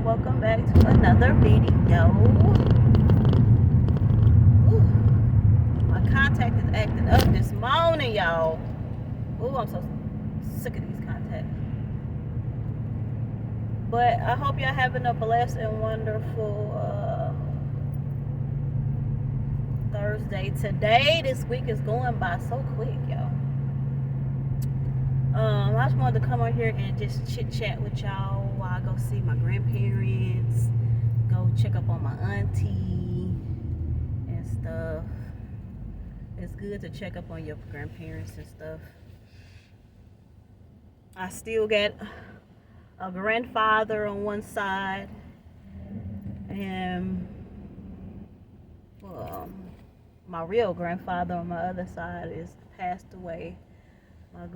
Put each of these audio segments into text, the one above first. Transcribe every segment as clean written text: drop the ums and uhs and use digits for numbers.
and welcome back to another video. Ooh, my contact is acting up this morning, y'all. Ooh, I'm so sick of these contacts. But I hope y'all having a blessed and wonderful Thursday. This week is going by so quick, y'all. I just wanted to come on here and just chit chat with y'all while I go see my grandparents, go check up on my auntie and stuff. It's good to check up on your grandparents and stuff. I still got a grandfather on one side and my real grandfather on my other side is passed away. My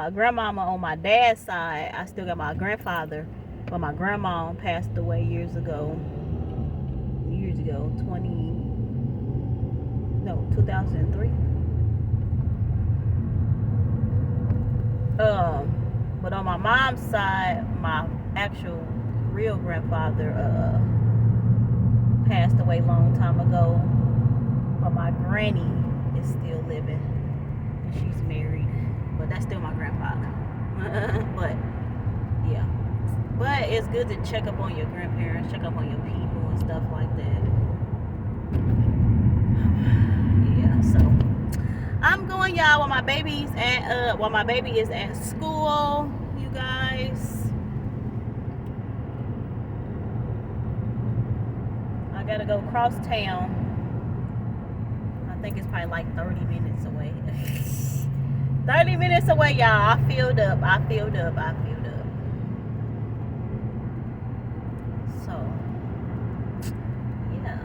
grandmama on my dad's side, I still got my grandfather, but my grandma passed away years ago, 2003. But on my mom's side, my actual real grandfather passed away a long time ago, but my granny is still living and she's married, but that's still my grandfather. But yeah, but it's good to check up on your grandparents, check up on your people and stuff like that. Yeah, so I'm going, y'all, while my baby is at school, you guys. I gotta go cross town. I think it's probably like 30 minutes away. 30 minutes away, y'all. I filled up. So, yeah.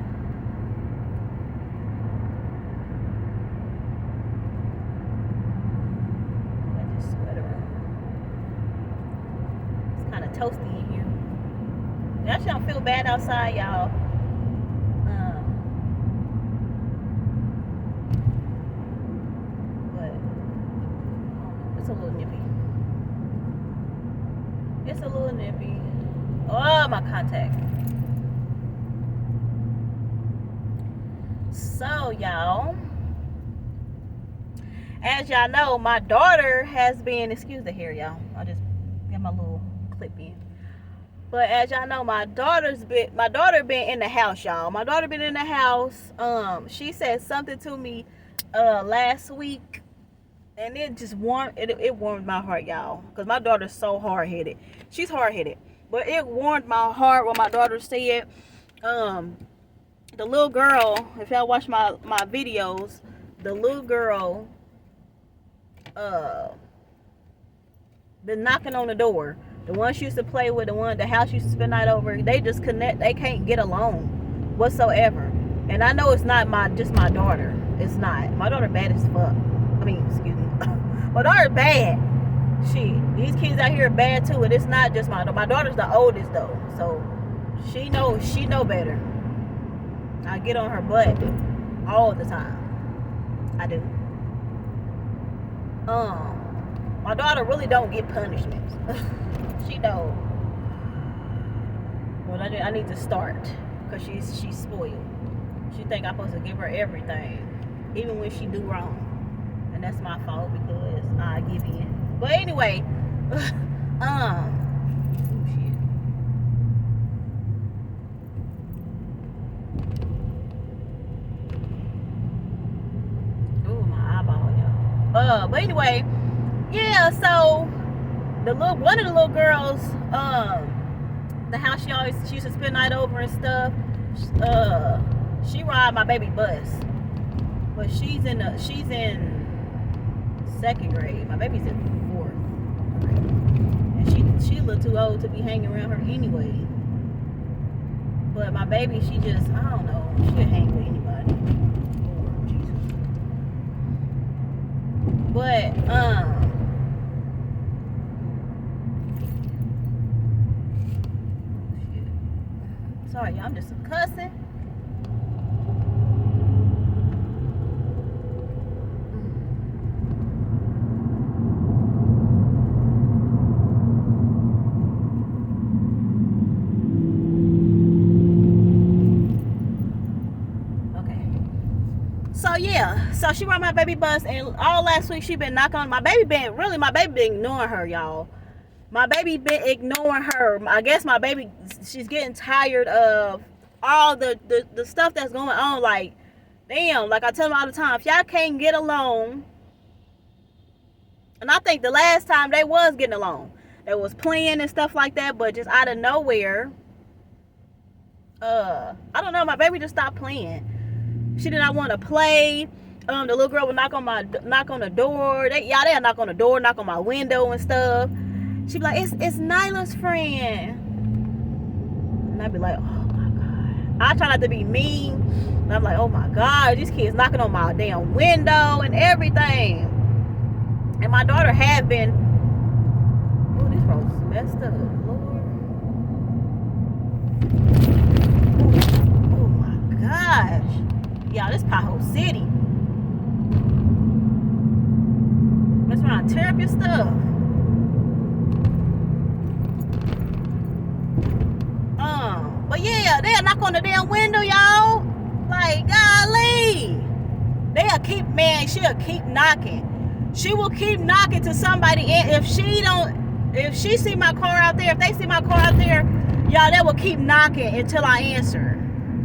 Got this sweater on. It's kind of toasty in here. Actually, I don't feel bad outside, y'all. It's a little nippy. Oh, my contact. So, y'all, as y'all know, my daughter has been, excuse the hair, y'all. I'll just get my little clip in. But as y'all know, my daughter been in the house, y'all. My daughter been in the house. She said something to me last week. And it just warmed my heart, y'all. Because my daughter's so hard-headed. She's hard-headed. But it warmed my heart what my daughter said. The little girl, if y'all watch my videos, the little girl been knocking on the door. The one she used to play with, the house she used to spend the night over, they just they can't get along whatsoever. And I know it's not just my daughter. It's not. My daughter bad as fuck. I mean, excuse me. My daughter's bad. These kids out here are bad too, and it's not just my daughter. My daughter's the oldest though, so she know better. I get on her butt all the time. I do. My daughter really don't get punishments. She don't. Well, I need to start, because she's spoiled. She think I'm supposed to give her everything, even when she do wrong. And that's my fault because I give in. But anyway, oh shit. Oh, my eyeball, y'all. But anyway, yeah. So one of the little girls, the house she used to spend the night over and stuff. She ride my baby bus, but she's in second grade. My baby's in 4th grade. And she a little too old to be hanging around her anyway. But my baby, she just, I don't know, she'll hang with anybody. Lord Jesus. But, sorry, y'all, I'm just cussing. yeah, so she rode my baby bus, and all last week she been knocking on my baby. Been ignoring her, y'all. My baby been ignoring her. I guess my baby, she's getting tired of all the stuff that's going on. Like, damn, like I tell them all the time, if y'all can't get along, and I think the last time they was getting along, they was playing and stuff like that, but just out of nowhere, I don't know, my baby just stopped playing. She did not want to play. The little girl would knock on the door. They'll knock on the door, knock on my window and stuff. She'd be like, it's Nyla's friend. And I'd be like, oh my God. I try not to be mean. And I'm like, oh my God, these kids knocking on my damn window and everything. And my daughter had been, oh, this road's messed up, Lord. Oh my gosh. Y'all, this pothole city. That's when I tear up your stuff. But yeah, they'll knock on the damn window, y'all. Like, golly. She'll keep knocking. She will keep knocking till somebody in. If she see my car out there, if they see my car out there, y'all, they will keep knocking until I answer.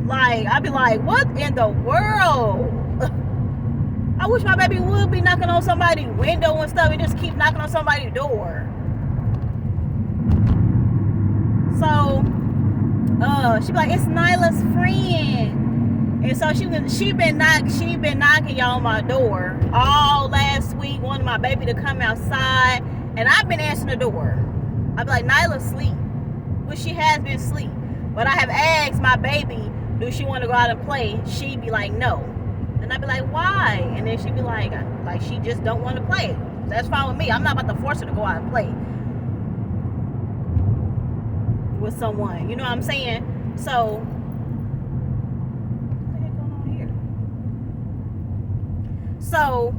Like, I'd be like, what in the world? I wish my baby would be knocking on somebody's window and stuff and just keep knocking on somebody's door. So, she be like, it's Nyla's friend. And so she been knocking y'all on my door all last week, wanting my baby to come outside, and I've been answering the door. I be like, Nyla's asleep, which she has been asleep. But I have asked my baby, do she want to go out and play? She'd be like, no. And I'd be like, why? And then she'd be like she just don't want to play. That's fine with me. I'm not about to force her to go out and play with someone. You know what I'm saying? So, what the heck going on here? So,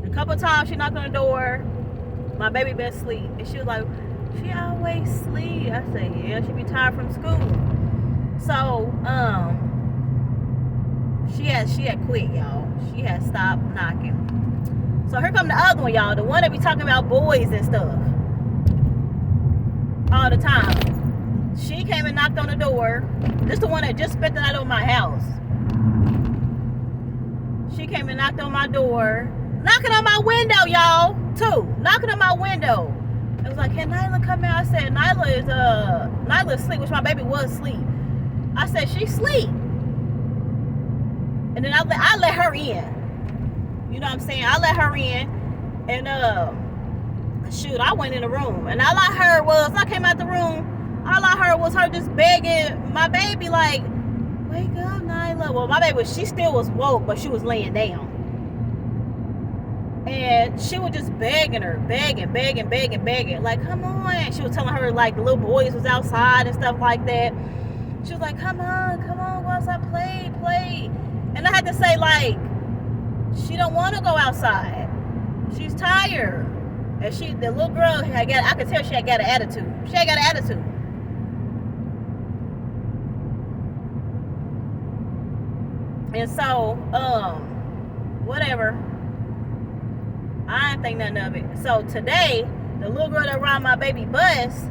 a couple times she knocked on the door. My baby been asleep, and she was like, she always sleep. I said, yeah, she be tired from school. So, she had quit, y'all. She had stopped knocking. So here come the other one, y'all. The one that be talking about boys and stuff all the time. She came and knocked on the door. This the one that just spent the night on my house. She came and knocked on my door, knocking on my window, y'all. Too, knocking on my window. It was like, can Nyla come out? I said, Nyla is asleep, which my baby was asleep. I said, she's asleep. And then I let her in. You know what I'm saying? I let her in. And shoot, I went in the room. And all I heard was, I came out the room, all I heard was her just begging my baby, like, wake up, Nyla. Well, my baby, she still was woke, but she was laying down. And she was just begging her, begging. Like, come on. She was telling her, like, the little boys was outside and stuff like that. She was like, come on, go outside, play. And I had to say, like, she don't want to go outside. She's tired. And the little girl, I could tell she had got an attitude. And so, whatever. I didn't think nothing of it. So today, the little girl that ride my baby bus,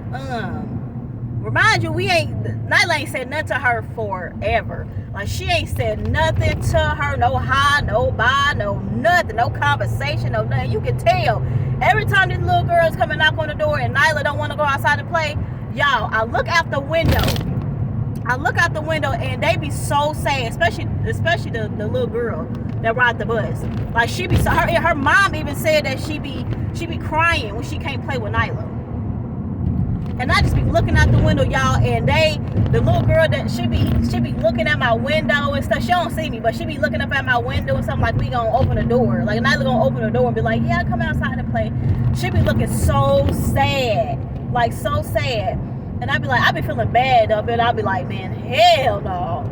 remind you, Nyla ain't said nothing to her forever. Like, she ain't said nothing to her, no hi, no bye, no nothing, no conversation, no nothing. You can tell. Every time these little girls come and knock on the door and Nyla don't want to go outside and play, y'all, I look out the window and they be so sad, especially the little girl that ride the bus. Like, her mom even said that she be crying when she can't play with Nyla. And I just be looking out the window, y'all, and the little girl that she be looking at my window and stuff. She don't see me, but she be looking up at my window and something, like we gonna open the door. Like, Nyla gonna open the door and be like, yeah, come outside and play. She be looking so sad, like so sad. And I be feeling bad though, but I be like, man, hell no.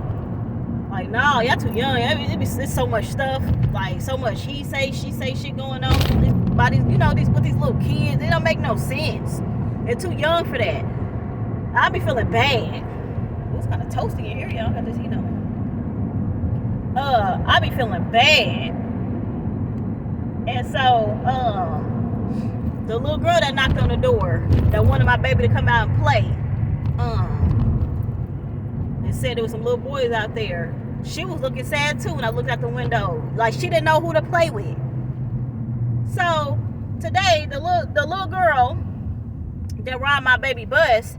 Like, no, y'all too young. It's so much stuff, like so much he say, she say shit going on. By these, with these little kids, it don't make no sense. They're too young for that. I be feeling bad. It's kind of toasty in here, y'all. Got this heat on. I be feeling bad. And so, the little girl that knocked on the door, that wanted my baby to come out and play, and said there was some little boys out there. She was looking sad too when I looked out the window. Like she didn't know who to play with. So today, the little girl that ride my baby bus,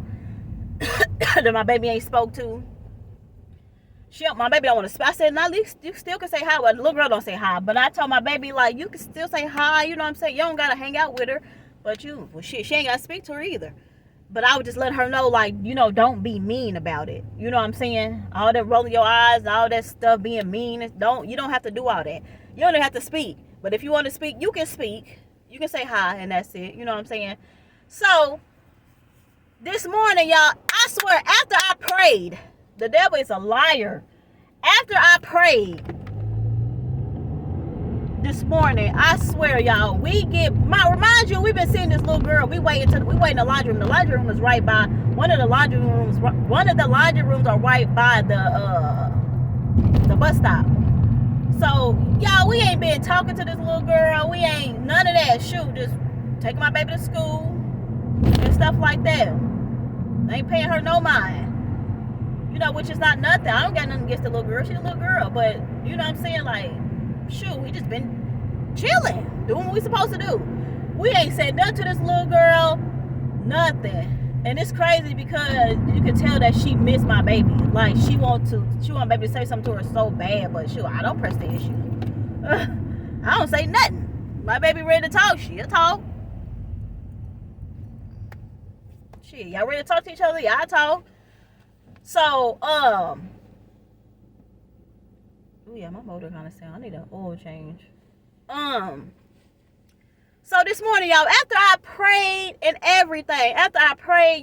that my baby ain't spoke to, my baby don't want to speak. I said, nah, you still can say hi. But the little girl don't say hi. But I told my baby, like, you can still say hi. You know what I'm saying? You don't got to hang out with her. But she ain't got to speak to her either. But I would just let her know, like, don't be mean about it. You know what I'm saying? All that rolling your eyes and all that stuff being mean. You don't have to do all that. You don't even have to speak. But if you want to speak, you can speak. You can say hi and that's it. You know what I'm saying? So, this morning, y'all, I swear, after I prayed, the devil is a liar. After I prayed this morning, I swear, y'all, remind you, we've been seeing this little girl. We wait in the laundry room. The laundry room is right by one of the laundry rooms are right by the bus stop. So, y'all, we ain't been talking to this little girl. We ain't none of that. Shoot, just taking my baby to school and stuff like that. Ain't paying her no mind. Which is not nothing. I don't got nothing against the little girl. She's a little girl. But, you know what I'm saying? Like, shoot, we just been chilling. Doing what we supposed to do. We ain't said nothing to this little girl. Nothing. And it's crazy because you can tell that she missed my baby. Like, she want my baby to say something to her so bad. But, shoot, I don't press the issue. I don't say nothing. My baby ready to talk. She'll talk. Shit, y'all ready to talk to each other? Yeah, I talk. So, oh yeah, my motor kind of sound. I need an oil change. So this morning, y'all, after I prayed and everything,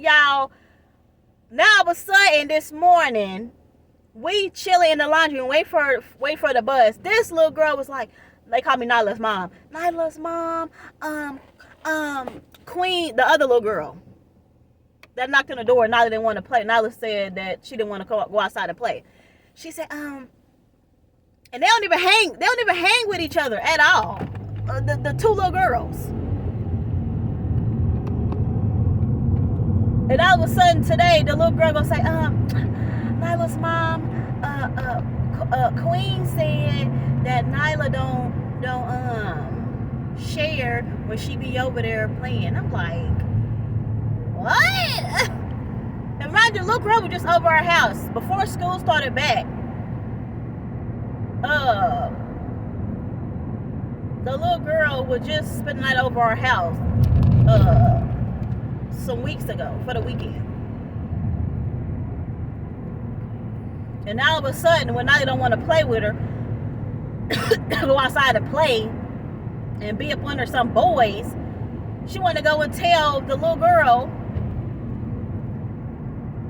y'all, now all of a sudden this morning, we chilling in the laundry and wait for the bus. This little girl was like, they call me Nyla's mom. Nyla's mom, Queen, the other little girl that knocked on the door. Nyla didn't want to play. Nyla said that she didn't want to go outside and play. She said, and they don't even hang with each other at all. The two little girls. And all of a sudden today, the little girl gonna say, Nyla's mom, Queen said that Nyla don't share when she be over there playing. I'm like, what? And mind you, little girl was just over our house before school started back. The little girl was just spending the night over our house some weeks ago for the weekend. And all of a sudden, when Nyla don't want to play with her, go outside and play and be up under some boys, she want to go and tell the little girl.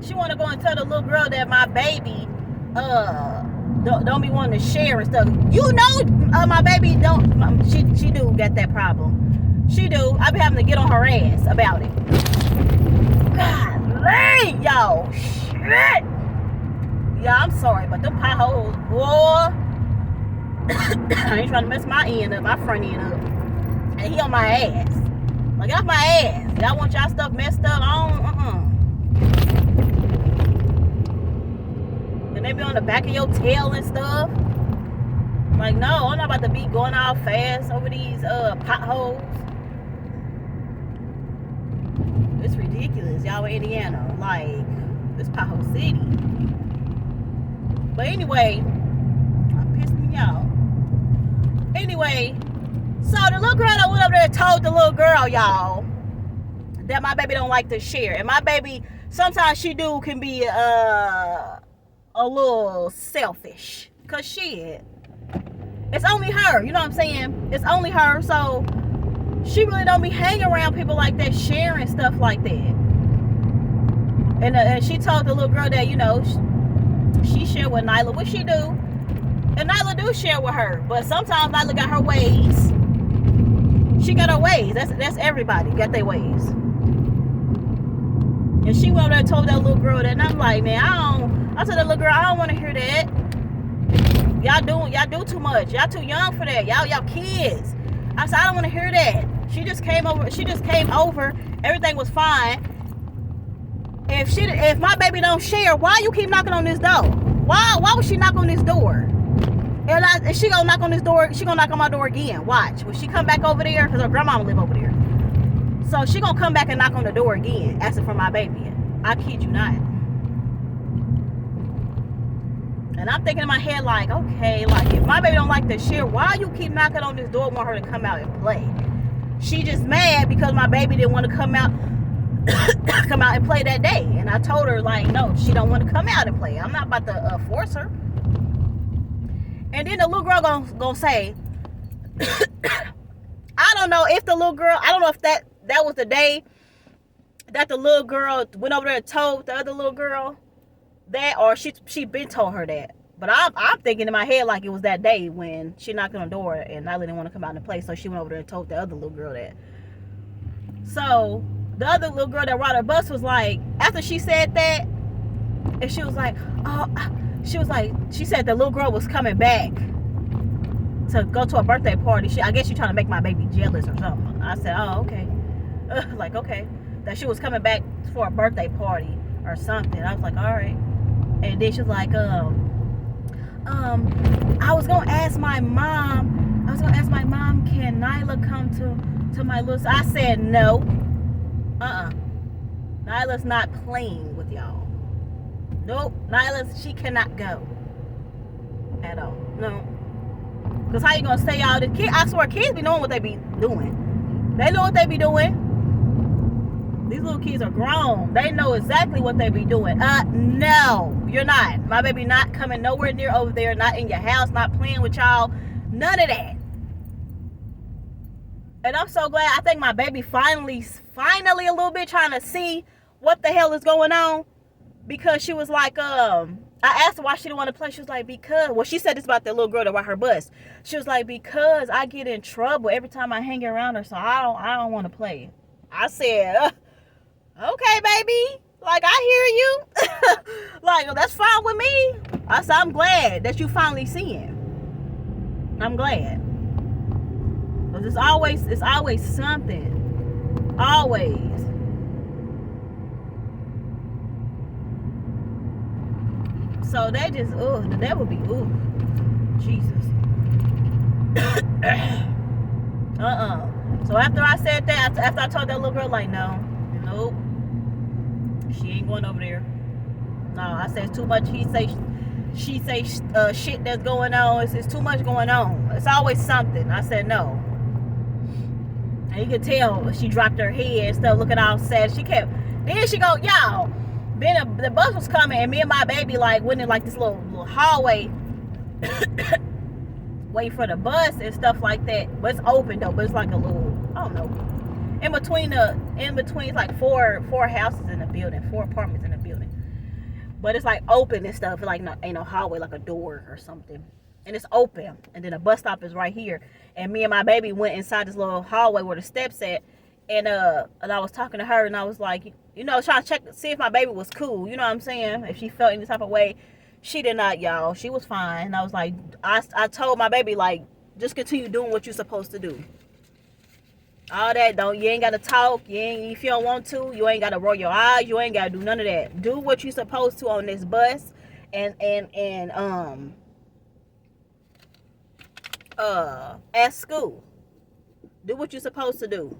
She want to go and tell the little girl that my baby don't be wanting to share and stuff. My baby don't. She do got that problem. She do. I be having to get on her ass about it. God, y'all, shit. Yeah, I'm sorry, but them potholes, boy. I ain't trying to mess my front end up. And he on my ass. Like, get off my ass. Y'all want y'all stuff messed up? And they be on the back of your tail and stuff. Like, no, I'm not about to be going all fast over these potholes. It's ridiculous, y'all, in Indiana. Like, this pothole city. But anyway, I'm pissing me off. Anyway, so the little girl that went over there told the little girl, y'all, that my baby don't like to share. And my baby, sometimes she can be a little selfish. Because shit, it's only her. You know what I'm saying? It's only her. So she really don't be hanging around people like that, sharing stuff like that. And she told the little girl that, she share with Nyla, what she do. And Nyla do share with her. But sometimes Nyla got her ways. She got her ways. That's everybody got their ways. And she went over there and told that little girl that. And I'm like, man, I told that little girl, I don't want to hear that. y'all do too much. Y'all too young for that. Y'all kids. I said, I don't want to hear that. She just came over. Everything was fine. If my baby don't share, why you keep knocking on this door? Why would she knock on this door? And she gonna knock on this door. She gonna knock on my door again. Watch. When she come back over there, because her grandma live over there. So she gonna come back and knock on the door again, asking for my baby. I kid you not. And I'm thinking in my head like, okay, like if my baby don't like to share, why you keep knocking on this door, want her to come out and play? She just mad because my baby didn't want to come out and play that day. And I told her like, no, she don't want to come out and play. I'm not about to force her. And then the little girl gonna say, I don't know if the little girl, I don't know if that was the day that the little girl went over there and told the other little girl that, or she been told her that. But I'm thinking in my head like it was that day when she knocked on the door and Nyla didn't want to come out and play, so she went over there and told the other little girl that. So the other little girl that rode her bus was like, after she said that, and she was like, she said the little girl was coming back to go to a birthday party. I guess she's trying to make my baby jealous or something. I said, oh, okay. Like, okay. That she was coming back for a birthday party or something. I was like, all right. And then she was like, I was gonna ask my mom, can Nyla come to my little, I said no. Nyla's not playing with y'all. Nope. Nyla, she cannot go at all. No. Because how you gonna say all this? I swear kids be knowing what they be doing. They know what they be doing. These little kids are grown. They know exactly what they be doing. No, you're not. My baby not coming nowhere near over there, not in your house, not playing with y'all. None of that. And I'm so glad. I think my baby finally a little bit trying to see what the hell is going on. Because she was like, I asked her why she didn't want to play. She was like, well, she said this about the little girl that ride her bus. She was like, because I get in trouble every time I hang around her, so I don't want to play. I said, okay, baby. Like, I hear you. Like, that's fine with me. I said, I'm glad that you finally seeing. I'm glad. Because it's always something. Always. So they just, the devil be, Jesus. So after I said that, after I told that little girl, like, nope, she ain't going over there. No, I said it's too much. She say shit that's going on. It's too much going on. It's always something. I said no. And you could tell she dropped her head and stuff, looking all sad. Then she go, y'all. Then the bus was coming, and me and my baby like went in like this little hallway, wait for the bus and stuff like that. But it's open though. But it's like a little, I don't know, in between it's like four houses in the building, 4 apartments in the building. But it's like open and stuff. Like ain't no hallway, like a door or something. And it's open. And then the bus stop is right here. And me and my baby went inside this little hallway where the steps at. And I was talking to her, and I was like, trying to see if my baby was cool. You know what I'm saying? If she felt any type of way. She did not, y'all. She was fine. And I was like, I told my baby, like, just continue doing what you're supposed to do. All that, you ain't got to talk. If you don't want to, you ain't got to roll your eyes. You ain't got to do none of that. Do what you're supposed to on this bus. And at school. Do what you're supposed to do.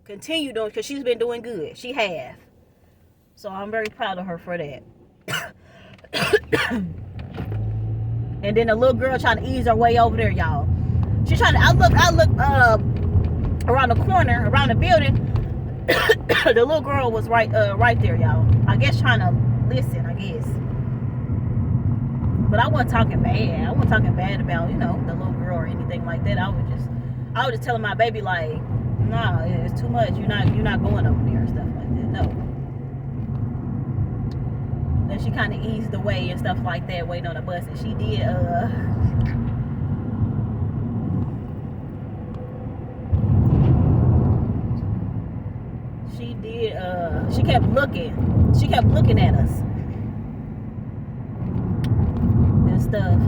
Continue doing, because she's been doing good. She have. So I'm very proud of her for that. And then the little girl trying to ease her way over there, y'all. She's trying to, I look around the corner, around the building. The little girl was right there, y'all. I guess trying to listen, I guess. But I wasn't talking bad. I wasn't talking bad about, the little girl or anything like that. I was just telling my baby, like, nah, it's too much. You're not going over there and stuff like that. No. Then she kind of eased away and stuff like that, waiting on the bus. And she did, she kept looking. She kept looking at us and stuff,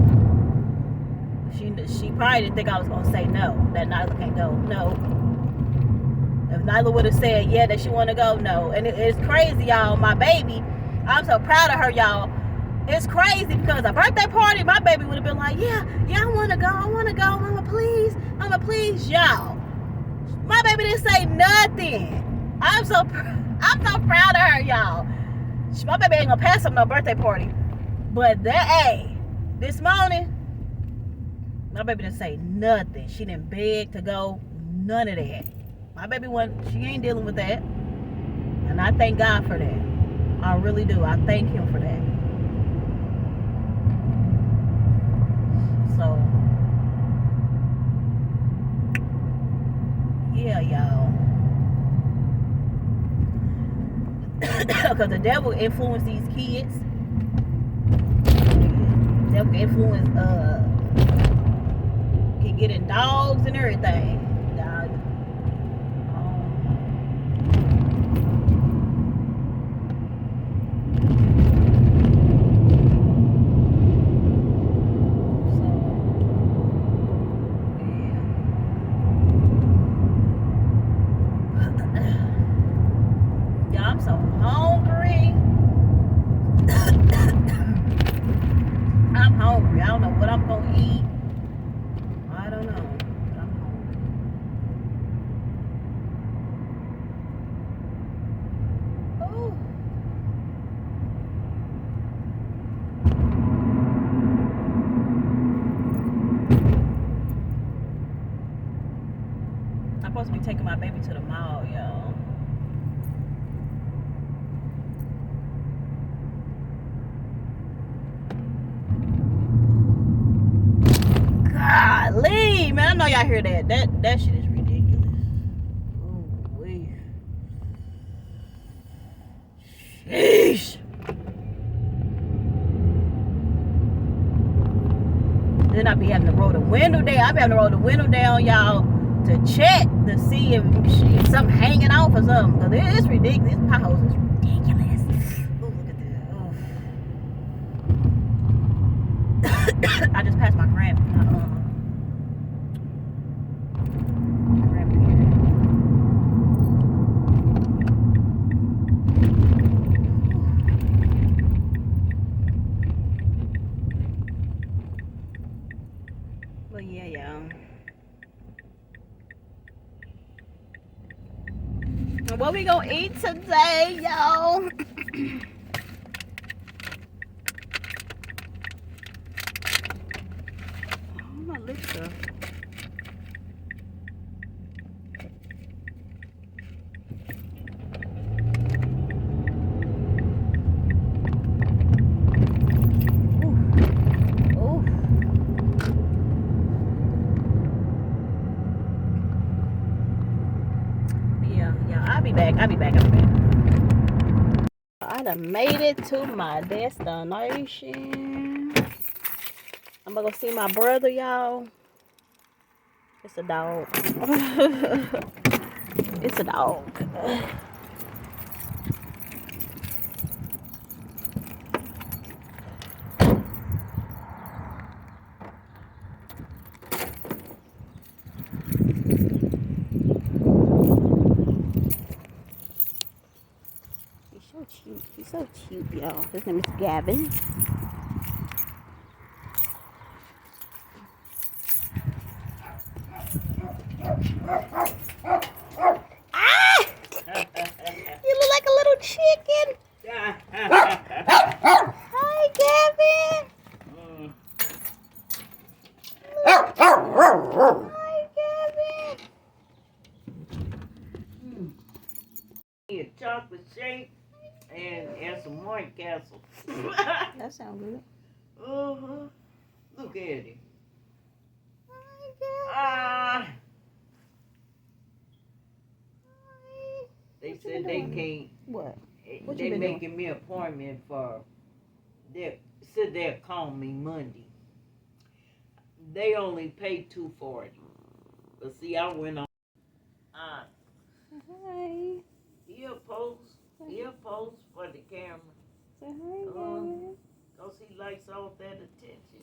she probably didn't think I was gonna say no, that Nyla can't go. No. If Nyla would have said yeah that she wanna go, no. And it's crazy, y'all. My baby, I'm so proud of her, y'all. It's crazy because a birthday party, my baby would have been like, yeah, I wanna go, mama, please, y'all. My baby didn't say nothing. I'm so proud of her, y'all. My baby ain't gonna pass up no birthday party. But this morning, my baby didn't say nothing. She didn't beg to go, none of that. My baby she ain't dealing with that. And I thank God for that. I really do. I thank him for that. So, yeah, y'all. Because the devil influence these kids. The devil influence, can get in dogs and everything. I'm so hungry. I'm hungry. I don't know what I'm gonna eat. I don't know. But I'm hungry. Oh. I'm supposed to be taking my baby to the mall, y'all. Golly, man, I know y'all hear that. That shit is ridiculous. Oh, wait. Sheesh. Then I be having to roll the window down. I be having to roll the window down, y'all, to check to see if something hanging off or something. Cause it's ridiculous. These potholes is ridiculous. Oh, look at that. I just passed my grandparents. But yeah, y'all. What we gonna eat today, y'all? Oh, my lips up. I'll be back. I done made it to my destination. I'm gonna go see my brother, y'all. It's a dog. It's a dog. He's so cute, y'all. His name is Gavin. Ah! You look like a little chicken. Hi, Gavin. Hi, Gavin. A chocolate shake and some White Castle. That sounds good. Look at him. Hi, Gavin. They said they can't. What? They making me an appointment for. They said they'll call me Monday. They only paid $240. But see, I went on. Hi. He'll post for the camera. Say hi, Gavin. Go see likes all that attention.